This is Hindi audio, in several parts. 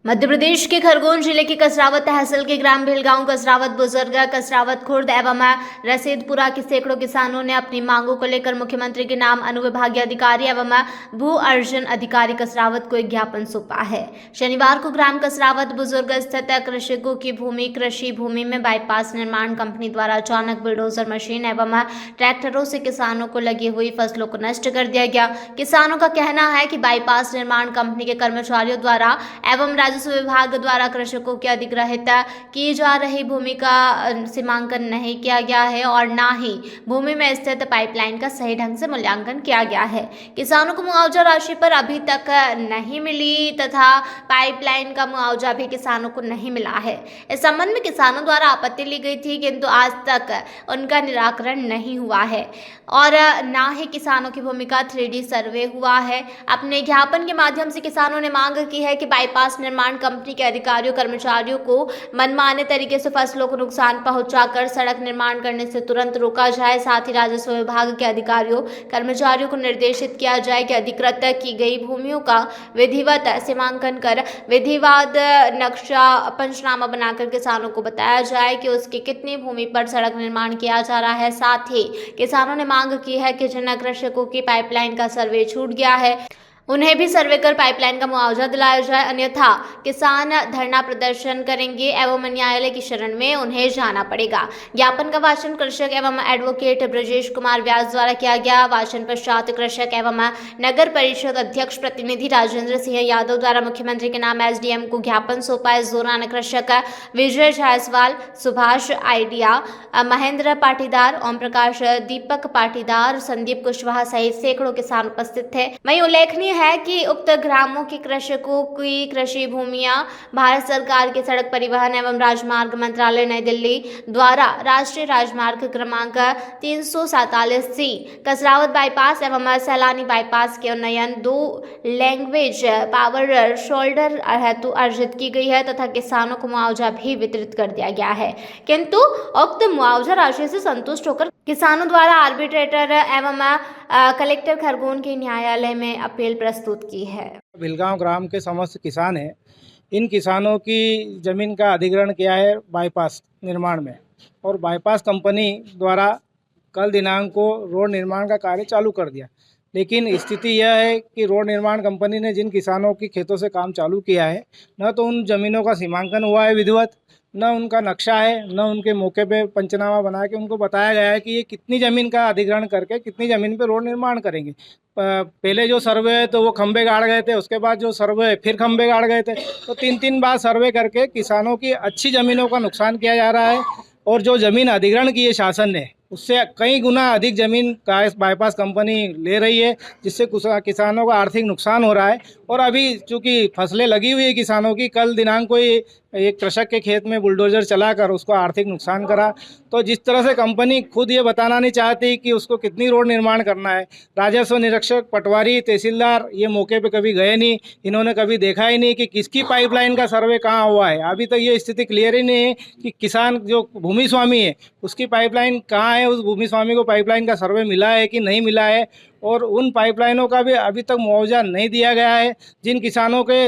मध्य प्रदेश के खरगोन जिले के कसरावत तहसील के ग्राम भिलगांव, कसरावत बुजुर्ग, कसरावत खुर्द एवं रसीदपुरा के सैकड़ों किसानों ने अपनी मांगों को लेकर मुख्यमंत्री के नाम अनुविभागीय अधिकारी एवं भू अर्जन अधिकारी कसरावत को एक ज्ञापन सौंपा है। शनिवार को ग्राम कसरावत बुजुर्ग स्थित कृषकों की कृषि भूमि में बाईपास निर्माण कंपनी द्वारा अचानक बुलडोजर मशीन एवं ट्रैक्टरों से किसानों को लगी हुई फसलों को नष्ट कर दिया गया। किसानों का कहना है कि बाईपास निर्माण कंपनी के कर्मचारियों द्वारा एवं राजस्व विभाग द्वारा कृषकों की अधिग्रहित की जा रही भूमि का सीमांकन नहीं किया गया है और न ही भूमि में स्थित पाइपलाइन का सही ढंग से मूल्यांकन किया गया है। किसानों को मुआवजा राशि पर अभी तक नहीं मिली तथा पाइपलाइन का मुआवजा भी किसानों को नहीं मिला है। इस संबंध में किसानों द्वारा आपत्ति ली गई थी, किंतु आज तक उनका निराकरण नहीं हुआ है और न ही किसानों की भूमि का 3D सर्वे हुआ है। अपने ज्ञापन के माध्यम से किसानों ने मांग की है कि बाईपास निर्माण कंपनी के अधिकारियों कर्मचारियों को मनमाने तरीके से फसलों को नुकसान पहुंचाकर सड़क निर्माण करने से तुरंत रोका जाए। साथ ही राजस्व विभाग के अधिकारियों कर्मचारियों को निर्देशित किया जाए कि अधिकृत की गई भूमियों का विधिवत सीमांकन कर विधिवत नक्शा पंचनामा बनाकर किसानों को बताया जाए कि उसकी कितनी भूमि पर सड़क निर्माण किया जा रहा है। साथ ही किसानों ने मांग की है कि जिन कृषकों की पाइपलाइन का सर्वे छूट गया है उन्हें भी सर्वे कर पाइपलाइन का मुआवजा दिलाया जाए, अन्यथा किसान धरना प्रदर्शन करेंगे एवं न्यायालय की शरण में उन्हें जाना पड़ेगा। ज्ञापन का वाचन कृषक एवं एडवोकेट ब्रजेश कुमार व्यास द्वारा किया गया। वाचन पश्चात कृषक एवं नगर परिषद अध्यक्ष प्रतिनिधि राजेंद्र सिंह यादव द्वारा मुख्यमंत्री के नाम SDM को ज्ञापन सौंपा। इस दौरान कृषक विजय जायसवाल, सुभाष आइडिया, महेंद्र पाटीदार, ओम प्रकाश, दीपक पाटीदार, संदीप कुशवाहा सहित सैकड़ों किसान उपस्थित थे। वहीं उल्लेखनीय है कि उक्त ग्रामों के कृषकों की कृषि भूमियां भारत सरकार के सड़क परिवहन एवं राजमार्ग मंत्रालय नई दिल्ली द्वारा राष्ट्रीय राजमार्ग क्रमांक 347C कसरावत बाईपास एवं सैलानी बाईपास के उन्नयन 2 लैंग्वेज पावर शोल्डर हेतु अर्जित की गई है तथा किसानों को मुआवजा भी वितरित कर दिया गया है, किंतु उक्त मुआवजा राशि से संतुष्ट होकर किसानों द्वारा आर्बिट्रेटर एवं कलेक्टर खरगोन के न्यायालय में अपील प्रस्तुत की है। भिलगांव ग्राम के समस्त किसान हैं। इन किसानों की ज़मीन का अधिग्रहण किया है बाईपास निर्माण में और बाईपास कंपनी द्वारा कल दिनांक को रोड निर्माण का कार्य चालू कर दिया। लेकिन स्थिति यह है कि रोड निर्माण कंपनी ने जिन किसानों की खेतों से काम चालू किया है, न तो उन ज़मीनों का सीमांकन हुआ है विधिवत, न उनका नक्शा है, न उनके मौके पे पंचनामा बना के उनको बताया गया है कि ये कितनी ज़मीन का अधिग्रहण करके कितनी ज़मीन पे रोड निर्माण करेंगे। पहले जो सर्वे है तो वो खंबे गाड़ गए थे, उसके बाद जो सर्वे है फिर खंबे गाड़ गए थे। तो 3 बार सर्वे करके किसानों की अच्छी ज़मीनों का नुकसान किया जा रहा है और जो ज़मीन अधिग्रहण की है शासन ने, उससे कई गुना अधिक ज़मीन का बाईपास कंपनी ले रही है, जिससे किसानों का आर्थिक नुकसान हो रहा है। और अभी चूँकि फसलें लगी हुई है किसानों की, कल दिनांक को ही एक कृषक के खेत में बुलडोजर चलाकर उसको आर्थिक नुकसान करा। तो जिस तरह से कंपनी खुद ये बताना नहीं चाहती कि उसको कितनी रोड निर्माण करना है, राजस्व निरीक्षक, पटवारी, तहसीलदार ये मौके पे कभी गए नहीं, इन्होंने कभी देखा ही नहीं कि किसकी पाइपलाइन का सर्वे कहाँ हुआ है। अभी तक ये स्थिति क्लियर ही नहीं है कि किसान जो भूमि स्वामी है उसकी पाइपलाइन कहाँ है, उस भूमि स्वामी को पाइपलाइन का सर्वे मिला है कि नहीं मिला है, और उन पाइपलाइनों का भी अभी तक मुआवजा नहीं दिया गया है। जिन किसानों के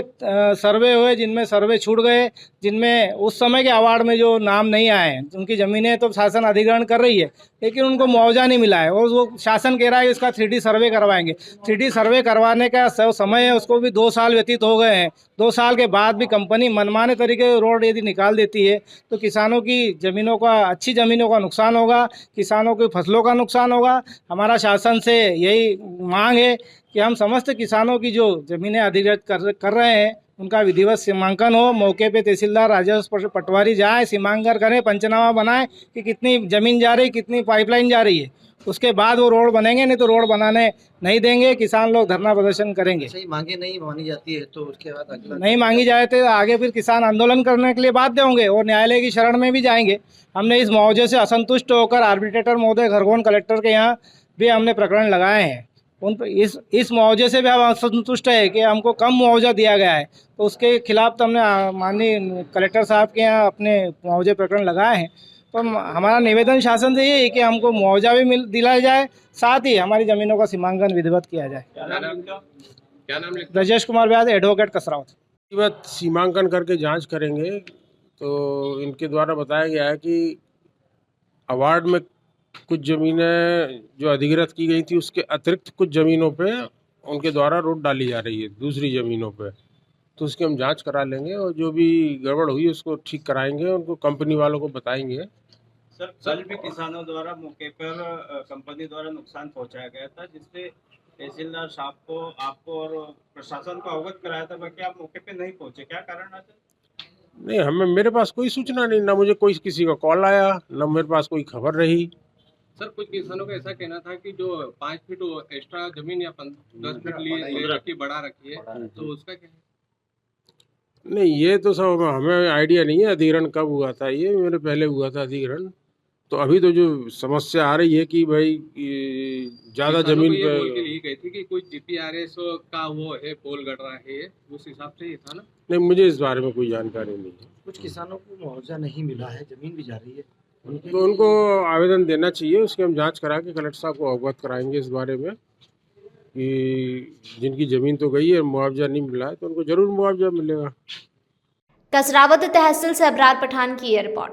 सर्वे हुए, जिनमें सर्वे छूट गए, जिनमें उस समय के अवार्ड में जो नाम नहीं आए, उनकी ज़मीनें तो शासन अधिग्रहण कर रही है लेकिन उनको मुआवजा नहीं मिला है और वो शासन कह रहा है इसका 3D सर्वे करवाएंगे। 3D सर्वे करवाने का समय है, उसको भी 2 साल व्यतीत हो गए हैं। 2 साल के बाद भी कंपनी मनमाने तरीके रोड यदि निकाल देती है तो किसानों की ज़मीनों का, अच्छी ज़मीनों का नुकसान होगा, किसानों की फसलों का नुकसान होगा। हमारा शासन से यही मांग है कि हम समस्त किसानों की जो ज़मीनें अधिग्रहित कर रहे हैं उनका विधिवत सीमांकन हो, मौके पे तहसीलदार, राजस्व, पटवारी जाए, सीमांकन करें, पंचनामा बनाएं कि कितनी ज़मीन जा रही, कितनी पाइपलाइन जा रही है, उसके बाद वो रोड बनेंगे। नहीं तो रोड बनाने नहीं देंगे, किसान लोग धरना प्रदर्शन करेंगे। सही मांगे नहीं मानी जाती है तो उसके बाद अगला नहीं मांगी जाए तो आगे फिर किसान आंदोलन करने के लिए बाध्य होंगे और न्यायालय की शरण में भी जाएंगे। हमने इस मुआवजे से असंतुष्ट होकर आर्बिट्रेटर महोदय खरगोन कलेक्टर के यहाँ भी हमने प्रकरण लगाए हैं। उन इस मुआवजे से भी हम असंतुष्ट है कि हमको कम मुआवजा दिया गया है, तो उसके खिलाफ तो हमने माननीय कलेक्टर साहब के यहाँ अपने मुआवजे प्रकरण लगाए हैं। तो हमारा निवेदन शासन से ये है कि हमको मुआवजा भी दिलाया जाए, साथ ही हमारी ज़मीनों का सीमांकन विधिवत किया जाए। क्या नाम लिखा? ब्रजेश कुमार व्यास, एडवोकेट कसरावत। ये बात सीमांकन करके जांच करेंगे। तो इनके द्वारा बताया गया है कि अवार्ड में कुछ ज़मीनें जो अधिग्रहित की गई थी उसके अतिरिक्त कुछ ज़मीनों पे उनके द्वारा रोड डाली जा रही है दूसरी ज़मीनों पे। तो उसकी हम जांच करा लेंगे और जो भी गड़बड़ हुई उसको ठीक कराएंगे, उनको कंपनी वालों को बताएंगे। सर कल भी किसानों द्वारा मौके पर कंपनी द्वारा नुकसान पहुंचाया गया था, जिससे तहसीलदार साहब को, आपको और प्रशासन को अवगत कराया था, बाकी आप मौके पे नहीं पहुंचे, क्या कारण है? नहीं, हमें मेरे पास कोई सूचना नहीं, ना मुझे कोई किसी का कॉल आया, ना मेरे पास कोई खबर रही। सर कुछ किसानों का ऐसा कहना था कि जो 5 फीट एक्स्ट्रा जमीन या 10 फीट ले रखी, बढ़ा रखी है, तो उसका क्या है? नहीं, ये तो सब हमें आइडिया नहीं है अधिग्रहण कब हुआ था। ये मेरे पहले हुआ था अधिग्रहण। तो अभी तो जो समस्या आ रही है कि भाई ज़्यादा किसानों ज़मीन को ये बोल के पे। ली गई थी कि कोई जीपीआरएस का वो है, पोल गड़ रहा है, उस हिसाब से ही था ना? नहीं, मुझे इस बारे में कोई जानकारी नहीं है। कुछ किसानों को मुआवजा नहीं मिला है, जमीन भी जा रही है तो उनको आवेदन देना चाहिए, उसकी हम जांच करा के कलेक्टर साहब को अवगत कराएंगे इस बारे में कि जिनकी ज़मीन तो गई है, मुआवजा नहीं मिला है, तो उनको ज़रूर मुआवजा मिलेगा। कसरावत तहसील से अबरार पठान की ये रिपोर्ट।